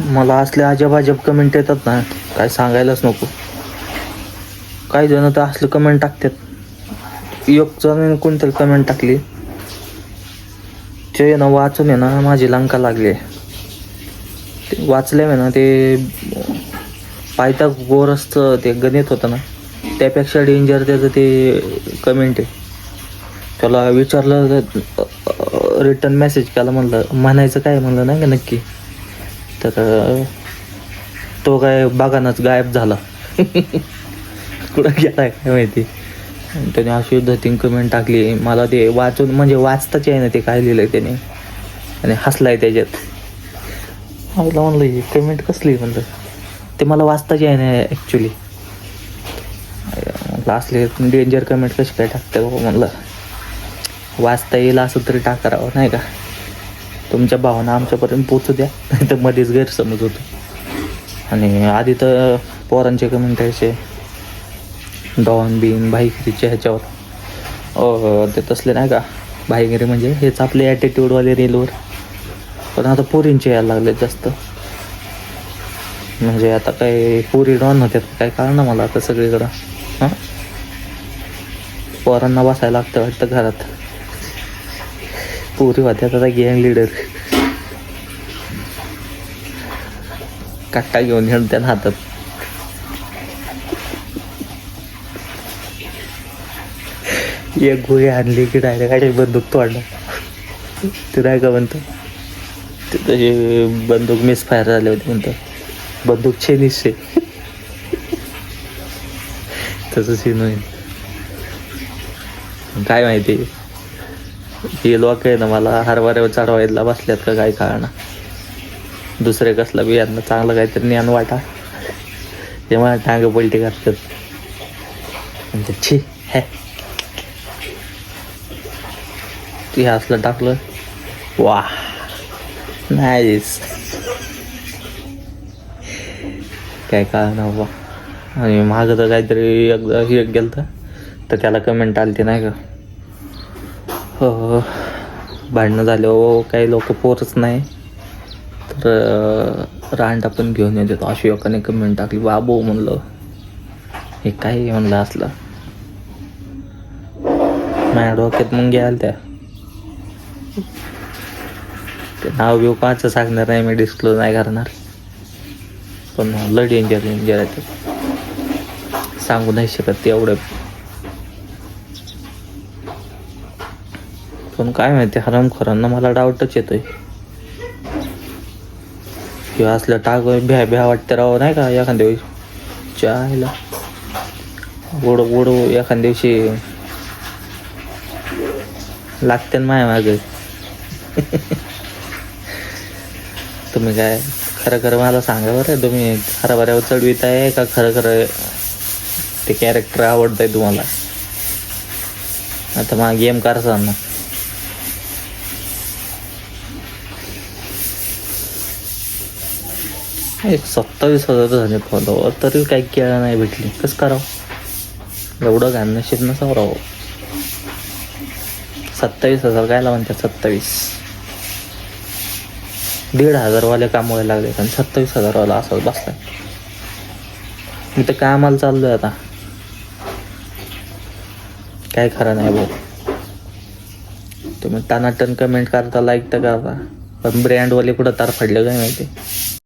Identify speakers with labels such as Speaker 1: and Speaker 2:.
Speaker 1: मला असले अजब कमेंट येतात ना, काय सांगायलाच नको. काही जण तर असले कमेंट टाकतात. एक जण कोणतरी कमेंट टाकली, ते ना वाचून आहे ना माझी लंका लागली. ते वाचले ना, ते पायथागोरसचं ते गणित होतं ना, त्यापेक्षा डेंजर त्याचं ते कमेंट आहे. त्याला विचारलं, रिटर्न मेसेज केला, म्हणायचं काय म्हणलं नाही का नक्की, तर तो काय बघानाच गायब झाला. कुठं गेला काय माहिती. त्याने अशी धतिंग कमेंट टाकली. मला ते वाचून म्हणजे वाचताच आहे ना ते काय लिहिलंय त्याने, आणि हसलाय त्याच्यात. मला म्हणलं ही कमेंट कसली, म्हणलं ते मला वाचताच आहे ना ॲक्च्युली. असले डेंजर कमेंट कशी काय टाकते हो, म्हणलं वाचता येईल असं तरी टाकावं नाही का. तुमच्या भावना आमच्यापर्यंत पोचू द्या, नाही तर मध्येच गैरसमज होतो. आणि आधी तर पोरांचे कमेंट यायचे डॉन बिन भाईगिरीच्या ह्याच्यावर, ते तसले नाही का. भाईगिरी म्हणजे हेच आपले ॲटिट्यूडवाले रीलवर. पण आता पोरींचे यायला लागले जास्त. म्हणजे आता काय पोरी डॉन होत्यात काय कळना मला आता सगळीकडं. हां, पोरांना बसायला लागतं वाटतं घरात. पोरी होत्यात आता गँग लीडर. कट्टा घेऊन येऊन हातात. एक गोळी आणली की डायरेक्ट काय बंदूक तोडला. ते नाही का म्हणतो, ते त्याची बंदूक मिसफायर झाले होते म्हणतो, बंदूक छेनीसशे. तसं सीन होईल. काय माहिती हे लोक आहे ना, मला हरभऱ्यावर चढवायला बसल्यात का काय कळना. दुसरे कसला बी यांना चांगलं काहीतरी ज्ञान वाटा, ते मला टांग पलटी करतात. म्हणजे छी हे ते असलं टाकलं, वा नाईस. काय कळना बाबा. आणि मागं तर काहीतरी एकदा एक गेलं तर त्याला कमेंट आली नाही का, भांडणं झाले हो, काही लोक पोरच नाही तर रांडा पण घेऊन येतात, अशी एकाने कमेंट टाकली. बाबू म्हणलं हे काय म्हणलं असलं. माझ्या डोक्यात मग घ्याल त्या ते नाव बिव काचं सांगणार नाही मी, डिस्क्लोज नाही करणार. पण लय डेंजर आहे ते, सांगू नाही शकत एवढं. पण काय माहिती हरामखोरांना मला डाऊटच येतोय. किंवा असलं टाक भ्या वाटतं राव नाही का. एखाद्या दिवशी चायला गोडू एखाद्या दिवशी लागते ना माया मागे. तुम्ही काय खरं मला सांगा बरं, तुम्ही हरभऱ्यावर चढवित आहे का खरं ते कॅरेक्टर आवडत आहे तुम्हाला. आता मग गेम करसा ना. 27,000 झाले फॉलोवर, तरी काही केळं नाही भेटली. कसं करावं, एवढं घाण नशीब नसावं राव. 27,000 काय म्हणतात, 27 1,500 वाले कामवायला लागले आणि 27,000 वाला असाच बसलाय. मी तर कामाला चाललोय आता, काय खरं नाही भाऊ. तुम्ही टनाटन कमेंट करता, लाईक तर करता, पण ब्रँडवाले कुठं तार फाडलं काय माहिती.